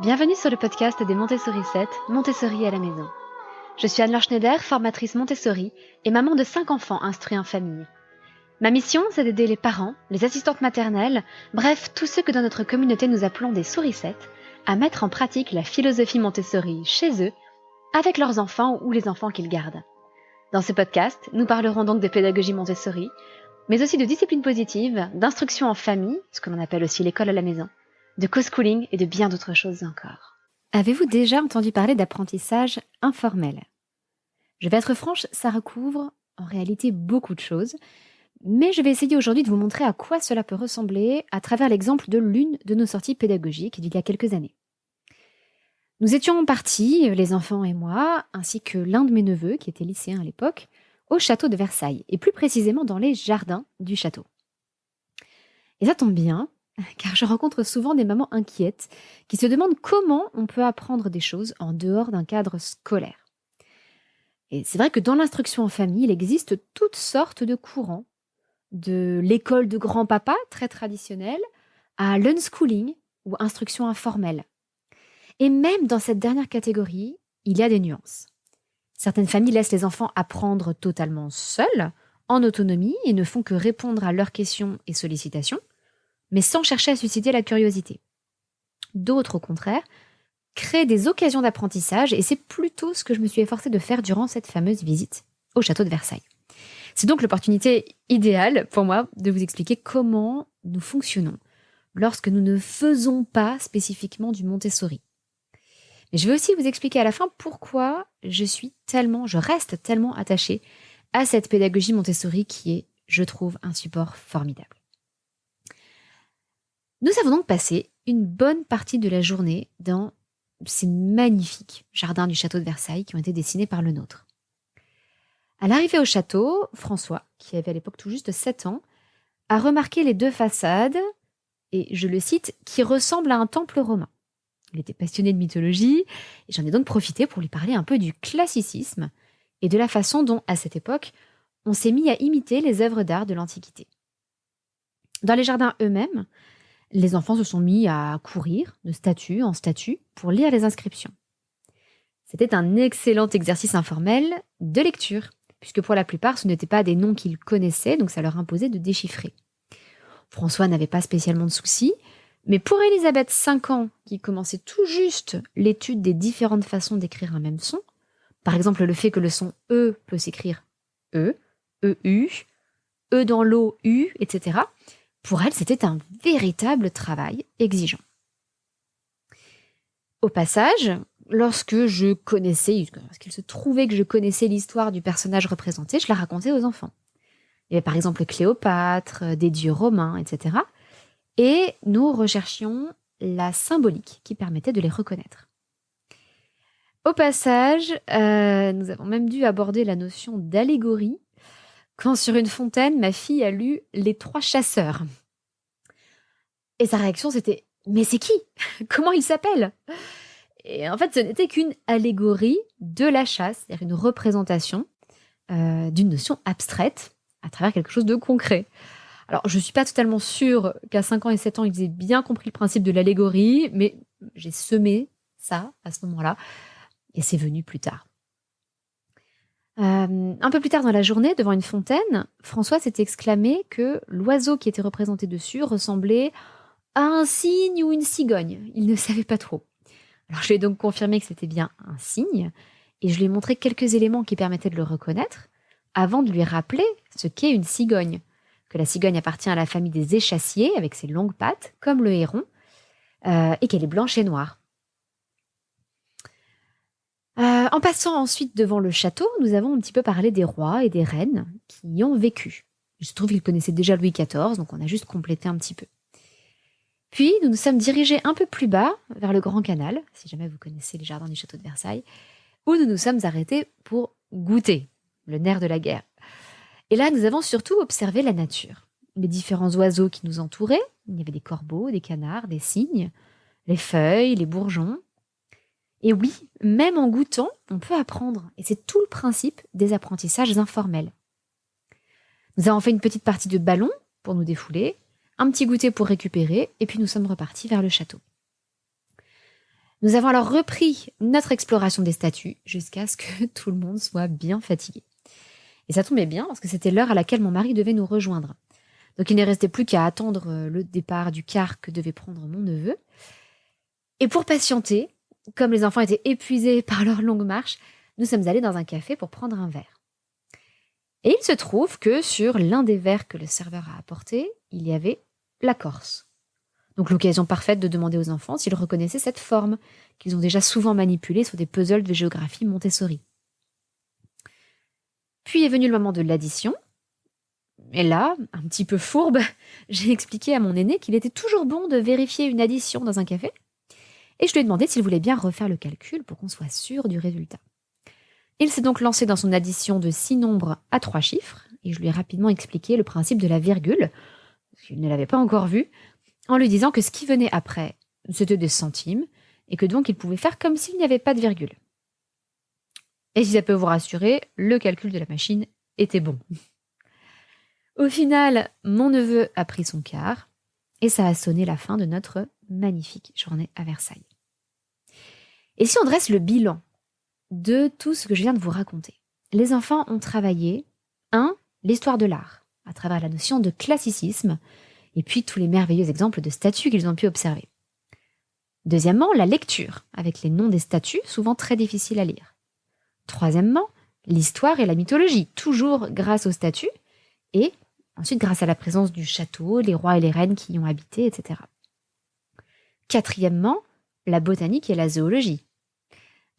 Bienvenue sur le podcast des Montessori 7, Montessori à la maison. Je suis Anne-Laure Schneider, formatrice Montessori et maman de 5 enfants instruits en famille. Ma mission, c'est d'aider les parents, les assistantes maternelles, bref, tous ceux que dans notre communauté nous appelons des souricettes, à mettre en pratique la philosophie Montessori chez eux, avec leurs enfants ou les enfants qu'ils gardent. Dans ce podcast, nous parlerons donc de pédagogie Montessori, mais aussi de discipline positive, d'instruction en famille, ce que l'on appelle aussi l'école à la maison, de co-schooling et de bien d'autres choses encore. Avez-vous déjà entendu parler d'apprentissage informel ? Je vais être franche, ça recouvre en réalité beaucoup de choses, mais je vais essayer aujourd'hui de vous montrer à quoi cela peut ressembler à travers l'exemple de l'une de nos sorties pédagogiques d'il y a quelques années. Nous étions partis, les enfants et moi, ainsi que l'un de mes neveux, qui était lycéen à l'époque, au château de Versailles, et plus précisément dans les jardins du château. Et ça tombe bien, car je rencontre souvent des mamans inquiètes qui se demandent comment on peut apprendre des choses en dehors d'un cadre scolaire. Et c'est vrai que dans l'instruction en famille, il existe toutes sortes de courants, de l'école de grand-papa, très traditionnelle, à l'unschooling ou instruction informelle. Et même dans cette dernière catégorie, il y a des nuances. Certaines familles laissent les enfants apprendre totalement seuls, en autonomie, et ne font que répondre à leurs questions et sollicitations, mais sans chercher à susciter la curiosité. D'autres, au contraire, créent des occasions d'apprentissage, et c'est plutôt ce que je me suis efforcée de faire durant cette fameuse visite au château de Versailles. C'est donc l'opportunité idéale pour moi de vous expliquer comment nous fonctionnons lorsque nous ne faisons pas spécifiquement du Montessori. Mais je vais aussi vous expliquer à la fin pourquoi je reste tellement attachée à cette pédagogie Montessori qui est, je trouve, un support formidable. Nous avons donc passé une bonne partie de la journée dans ces magnifiques jardins du château de Versailles qui ont été dessinés par le nôtre. À l'arrivée au château, François, qui avait à l'époque tout juste 7 ans, a remarqué les deux façades, et je le cite, qui ressemblent à un temple romain. Il était passionné de mythologie, et j'en ai donc profité pour lui parler un peu du classicisme et de la façon dont, à cette époque, on s'est mis à imiter les œuvres d'art de l'Antiquité. Dans les jardins eux-mêmes, les enfants se sont mis à courir de statue en statue pour lire les inscriptions. C'était un excellent exercice informel de lecture, puisque pour la plupart, ce n'étaient pas des noms qu'ils connaissaient, donc ça leur imposait de déchiffrer. François n'avait pas spécialement de soucis, mais pour Elisabeth, 5 ans, qui commençait tout juste l'étude des différentes façons d'écrire un même son, par exemple le fait que le son E peut s'écrire E, EU, E dans l'eau, U, etc., pour elle, c'était un véritable travail exigeant. Au passage, lorsqu'il se trouvait que je connaissais l'histoire du personnage représenté, je la racontais aux enfants. Il y avait par exemple Cléopâtre, des dieux romains, etc. Et nous recherchions la symbolique qui permettait de les reconnaître. Au passage, nous avons même dû aborder la notion d'allégorie quand sur une fontaine, ma fille a lu Les 3 chasseurs. Et sa réaction, c'était « Mais c'est qui ? Comment il s'appelle ?» Et en fait, ce n'était qu'une allégorie de la chasse, c'est-à-dire une représentation d'une notion abstraite à travers quelque chose de concret. Alors, je ne suis pas totalement sûre qu'à 5 ans et 7 ans, ils aient bien compris le principe de l'allégorie, mais j'ai semé ça à ce moment-là, et c'est venu plus tard. Un peu plus tard dans la journée, devant une fontaine, François s'est exclamé que l'oiseau qui était représenté dessus ressemblait à un cygne ou une cigogne. Il ne savait pas trop. Alors, je lui ai donc confirmé que c'était bien un cygne, et je lui ai montré quelques éléments qui permettaient de le reconnaître, avant de lui rappeler ce qu'est une cigogne, que la cigogne appartient à la famille des échassiers, avec ses longues pattes, comme le héron, et qu'elle est blanche et noire. En passant ensuite devant le château, nous avons un petit peu parlé des rois et des reines qui y ont vécu. Il se trouve qu'ils connaissaient déjà Louis XIV, donc on a juste complété un petit peu. Puis, nous nous sommes dirigés un peu plus bas, vers le Grand Canal, si jamais vous connaissez les jardins du château de Versailles, où nous nous sommes arrêtés pour goûter, le nerf de la guerre. Et là, nous avons surtout observé la nature. Les différents oiseaux qui nous entouraient, il y avait des corbeaux, des canards, des cygnes, les feuilles, les bourgeons. Et oui, même en goûtant, on peut apprendre. Et c'est tout le principe des apprentissages informels. Nous avons fait une petite partie de ballon pour nous défouler, un petit goûter pour récupérer, et puis nous sommes repartis vers le château. Nous avons alors repris notre exploration des statues jusqu'à ce que tout le monde soit bien fatigué. Et ça tombait bien parce que c'était l'heure à laquelle mon mari devait nous rejoindre. Donc il ne restait plus qu'à attendre le départ du car que devait prendre mon neveu. Et pour patienter, comme les enfants étaient épuisés par leur longue marche, nous sommes allés dans un café pour prendre un verre. Et il se trouve que sur l'un des verres que le serveur a apporté, il y avait la Corse. Donc l'occasion parfaite de demander aux enfants s'ils reconnaissaient cette forme qu'ils ont déjà souvent manipulée sur des puzzles de géographie Montessori. Puis est venu le moment de l'addition. Et là, un petit peu fourbe, j'ai expliqué à mon aîné qu'il était toujours bon de vérifier une addition dans un café. Et je lui ai demandé s'il voulait bien refaire le calcul pour qu'on soit sûr du résultat. Il s'est donc lancé dans son addition de 6 nombres à 3 chiffres, et je lui ai rapidement expliqué le principe de la virgule, parce qu'il ne l'avait pas encore vu, en lui disant que ce qui venait après, c'était des centimes, et que donc il pouvait faire comme s'il n'y avait pas de virgule. Et si ça peut vous rassurer, le calcul de la machine était bon. Au final, mon neveu a pris son quart, et ça a sonné la fin de notre magnifique journée à Versailles. Et si on dresse le bilan de tout ce que je viens de vous raconter, les enfants ont travaillé 1. L'histoire de l'art, à travers la notion de classicisme, et puis tous les merveilleux exemples de statues qu'ils ont pu observer. 2. La lecture, avec les noms des statues, souvent très difficiles à lire. 3. L'histoire et la mythologie, toujours grâce aux statues, et ensuite grâce à la présence du château, les rois et les reines qui y ont habité, etc. 4. La botanique et la zoologie.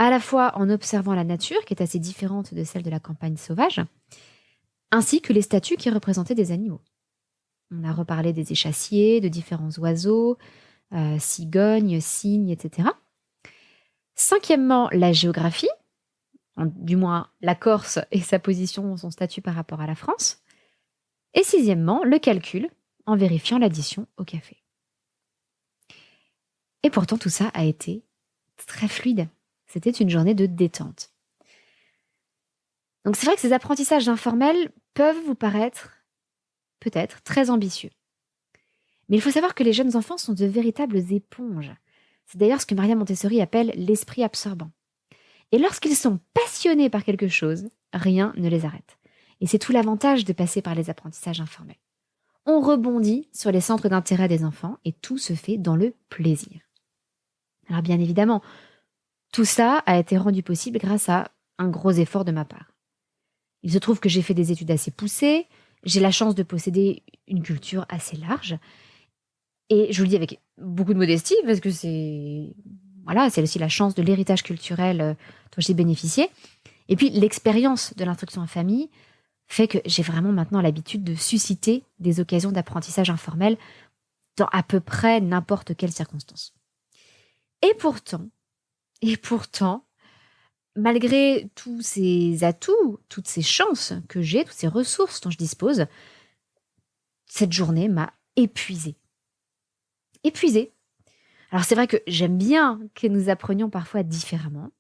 À la fois en observant la nature, qui est assez différente de celle de la campagne sauvage, ainsi que les statues qui représentaient des animaux. On a reparlé des échassiers, de différents oiseaux, cigognes, cygnes, etc. 5. La géographie, du moins la Corse et sa position, son statut par rapport à la France. Et 6. Le calcul, en vérifiant l'addition au café. Et pourtant, tout ça a été très fluide. C'était une journée de détente. Donc c'est vrai que ces apprentissages informels peuvent vous paraître, peut-être, très ambitieux. Mais il faut savoir que les jeunes enfants sont de véritables éponges. C'est d'ailleurs ce que Maria Montessori appelle l'esprit absorbant. Et lorsqu'ils sont passionnés par quelque chose, rien ne les arrête. Et c'est tout l'avantage de passer par les apprentissages informels. On rebondit sur les centres d'intérêt des enfants et tout se fait dans le plaisir. Alors bien évidemment, tout ça a été rendu possible grâce à un gros effort de ma part. Il se trouve que j'ai fait des études assez poussées, j'ai la chance de posséder une culture assez large, et je vous le dis avec beaucoup de modestie, parce que c'est aussi la chance de l'héritage culturel dont j'ai bénéficié. Et puis l'expérience de l'instruction en famille fait que j'ai vraiment maintenant l'habitude de susciter des occasions d'apprentissage informel dans à peu près n'importe quelle circonstance. Et pourtant, malgré tous ces atouts, toutes ces chances que j'ai, toutes ces ressources dont je dispose, cette journée m'a épuisée. Alors c'est vrai que j'aime bien que nous apprenions parfois différemment.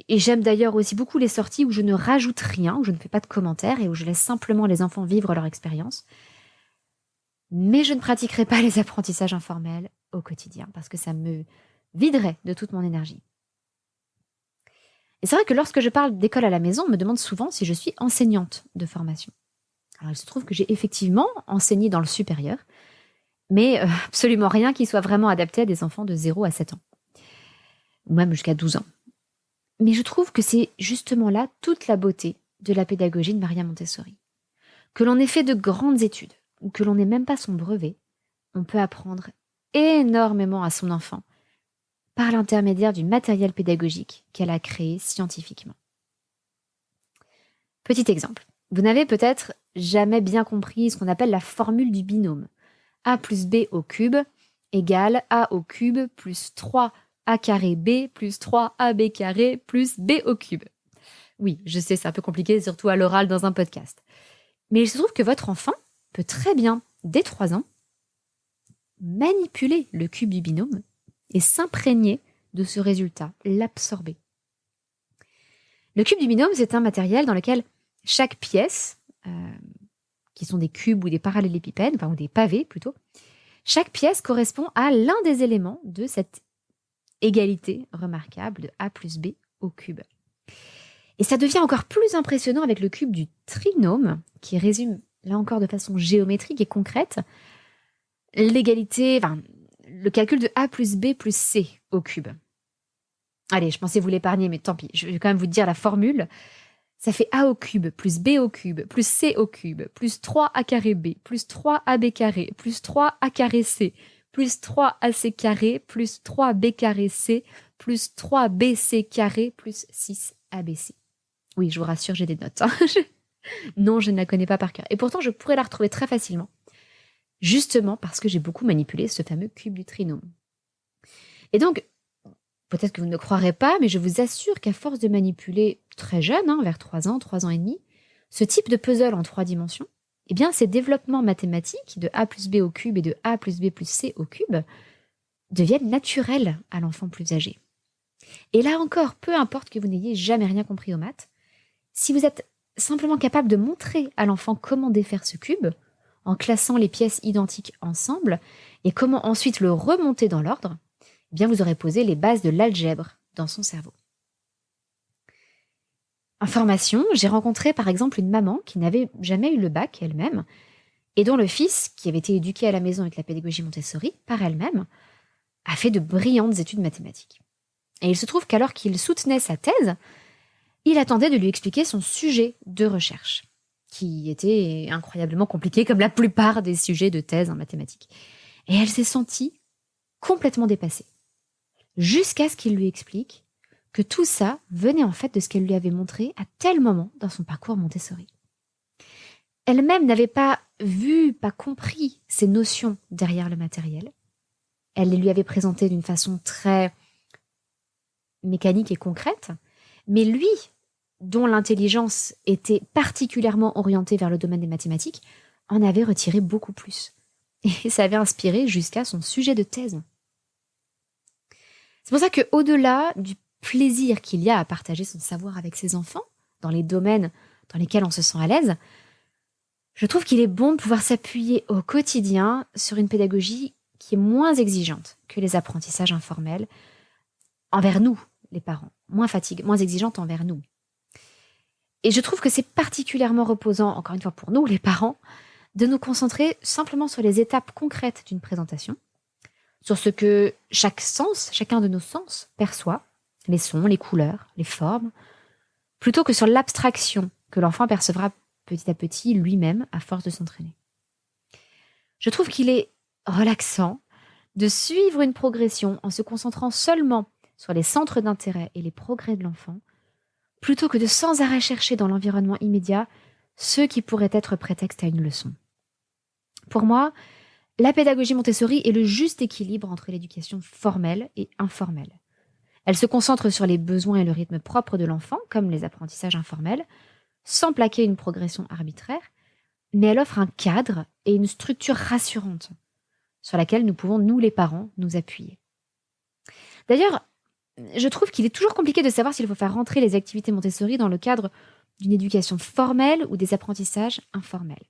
Et j'aime d'ailleurs aussi beaucoup les sorties où je ne rajoute rien, où je ne fais pas de commentaires et où je laisse simplement les enfants vivre leur expérience. Mais je ne pratiquerai pas les apprentissages informels au quotidien parce que ça me viderait de toute mon énergie. Et c'est vrai que lorsque je parle d'école à la maison, on me demande souvent si je suis enseignante de formation. Alors il se trouve que j'ai effectivement enseigné dans le supérieur, mais absolument rien qui soit vraiment adapté à des enfants de 0 à 7 ans, ou même jusqu'à 12 ans. Mais je trouve que c'est justement là toute la beauté de la pédagogie de Maria Montessori. Que l'on ait fait de grandes études, ou que l'on n'ait même pas son brevet, on peut apprendre énormément à son enfant par l'intermédiaire du matériel pédagogique qu'elle a créé scientifiquement. Petit exemple, vous n'avez peut-être jamais bien compris ce qu'on appelle la formule du binôme. A plus B au cube égale A au cube plus 3A carré B plus 3AB carré plus B au cube. Oui, je sais, c'est un peu compliqué, surtout à l'oral dans un podcast. Mais il se trouve que votre enfant peut très bien, dès 3 ans, manipuler le cube du binôme et s'imprégner de ce résultat, l'absorber. Le cube du binôme, c'est un matériel dans lequel chaque pièce, qui sont des cubes ou des parallélépipèdes, ou des pavés plutôt, chaque pièce correspond à l'un des éléments de cet égalité remarquable de a plus b au cube. Et ça devient encore plus impressionnant avec le cube du trinôme, qui résume, là encore de façon géométrique et concrète, le calcul de a plus b plus c au cube. Allez, je pensais vous l'épargner, mais tant pis, je vais quand même vous dire la formule. Ça fait a au cube plus b au cube plus c au cube plus 3a carré b plus 3ab carré plus 3a carré c plus 3ac carré plus 3b carré c plus 3bc carré plus 6abc. Oui, je vous rassure, j'ai des notes. Non, je ne la connais pas par cœur. Et pourtant, je pourrais la retrouver très facilement. Justement parce que j'ai beaucoup manipulé ce fameux cube du trinôme. Et donc, peut-être que vous ne me croirez pas, mais je vous assure qu'à force de manipuler très jeune, vers 3 ans et demi, ce type de puzzle en 3 dimensions, eh bien, ces développements mathématiques de a plus b au cube et de a plus b plus c au cube deviennent naturels à l'enfant plus âgé. Et là encore, peu importe que vous n'ayez jamais rien compris aux maths, si vous êtes simplement capable de montrer à l'enfant comment défaire ce cube, en classant les pièces identiques ensemble, et comment ensuite le remonter dans l'ordre, eh bien vous aurez posé les bases de l'algèbre dans son cerveau. En formation, j'ai rencontré par exemple une maman qui n'avait jamais eu le bac elle-même, et dont le fils, qui avait été éduqué à la maison avec la pédagogie Montessori, par elle-même, a fait de brillantes études mathématiques. Et il se trouve qu'alors qu'il soutenait sa thèse, il attendait de lui expliquer son sujet de recherche, qui était incroyablement compliqué comme la plupart des sujets de thèse en mathématiques. Et elle s'est sentie complètement dépassée, jusqu'à ce qu'il lui explique que tout ça venait en fait de ce qu'elle lui avait montré à tel moment dans son parcours Montessori. Elle-même n'avait pas vu, pas compris ces notions derrière le matériel. Elle les lui avait présentées d'une façon très mécanique et concrète, mais lui, dont l'intelligence était particulièrement orientée vers le domaine des mathématiques, en avait retiré beaucoup plus. Et ça avait inspiré jusqu'à son sujet de thèse. C'est pour ça qu'au-delà du plaisir qu'il y a à partager son savoir avec ses enfants, dans les domaines dans lesquels on se sent à l'aise, je trouve qu'il est bon de pouvoir s'appuyer au quotidien sur une pédagogie qui est moins exigeante que les apprentissages informels envers nous, les parents, moins exigeante envers nous. Et je trouve que c'est particulièrement reposant, encore une fois pour nous, les parents, de nous concentrer simplement sur les étapes concrètes d'une présentation, sur ce que chacun de nos sens perçoit, les sons, les couleurs, les formes, plutôt que sur l'abstraction que l'enfant percevra petit à petit lui-même à force de s'entraîner. Je trouve qu'il est relaxant de suivre une progression en se concentrant seulement sur les centres d'intérêt et les progrès de l'enfant, plutôt que de sans arrêt chercher dans l'environnement immédiat ce qui pourrait être prétexte à une leçon. Pour moi, la pédagogie Montessori est le juste équilibre entre l'éducation formelle et informelle. Elle se concentre sur les besoins et le rythme propre de l'enfant, comme les apprentissages informels, sans plaquer une progression arbitraire, mais elle offre un cadre et une structure rassurante sur laquelle nous pouvons, nous les parents, nous appuyer. D'ailleurs, je trouve qu'il est toujours compliqué de savoir s'il faut faire rentrer les activités Montessori dans le cadre d'une éducation formelle ou des apprentissages informels.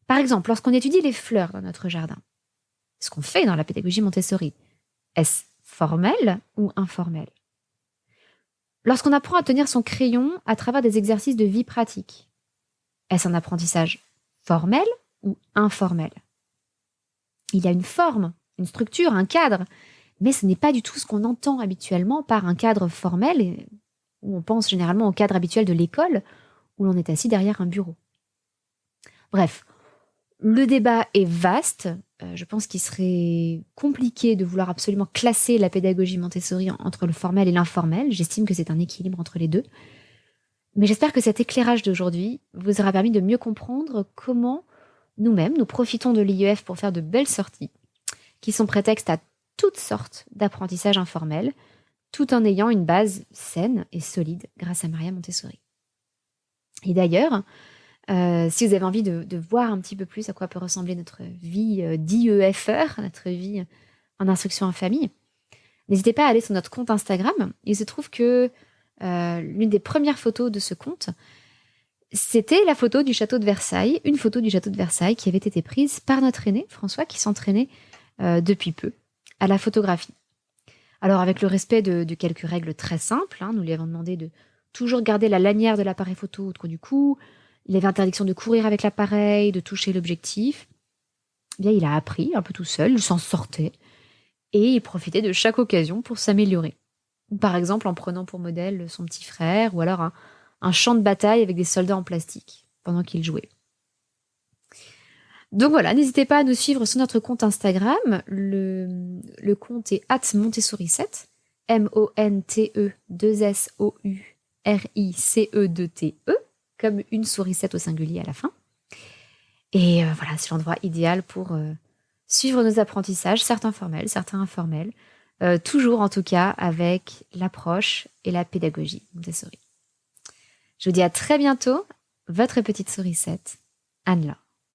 Par exemple, lorsqu'on étudie les fleurs dans notre jardin, ce qu'on fait dans la pédagogie Montessori, est-ce formel ou informel ? Lorsqu'on apprend à tenir son crayon à travers des exercices de vie pratique, est-ce un apprentissage formel ou informel ? Il y a une forme, une structure, un cadre, mais ce n'est pas du tout ce qu'on entend habituellement par un cadre formel, où on pense généralement au cadre habituel de l'école, où l'on est assis derrière un bureau. Bref, le débat est vaste. Je pense qu'il serait compliqué de vouloir absolument classer la pédagogie Montessori entre le formel et l'informel. J'estime que c'est un équilibre entre les deux. Mais j'espère que cet éclairage d'aujourd'hui vous aura permis de mieux comprendre comment nous-mêmes, nous profitons de l'IEF pour faire de belles sorties, qui sont prétexte à toutes sortes d'apprentissages informels, tout en ayant une base saine et solide grâce à Maria Montessori. Et d'ailleurs, si vous avez envie de voir un petit peu plus à quoi peut ressembler notre vie d'IEFeur, notre vie en instruction en famille, n'hésitez pas à aller sur notre compte Instagram. Il se trouve que l'une des premières photos de ce compte, c'était la photo du château de Versailles, une photo du château de Versailles qui avait été prise par notre aîné, François, qui s'entraînait depuis peu à la photographie. Alors avec le respect de quelques règles très simples, nous lui avons demandé de toujours garder la lanière de l'appareil photo autour du cou, il avait interdiction de courir avec l'appareil, de toucher l'objectif. Eh bien, il a appris un peu tout seul, il s'en sortait, et il profitait de chaque occasion pour s'améliorer. Par exemple en prenant pour modèle son petit frère, ou alors un champ de bataille avec des soldats en plastique pendant qu'il jouait. Donc voilà, n'hésitez pas à nous suivre sur notre compte Instagram. Le compte est @montessori7, MONTE2SOURICE2TE, comme une sourisette au singulier à la fin. Et voilà, c'est l'endroit idéal pour suivre nos apprentissages, certains formels, certains informels, toujours en tout cas avec l'approche et la pédagogie Montessori. Je vous dis à très bientôt, votre petite sourisette, Anne-Laure.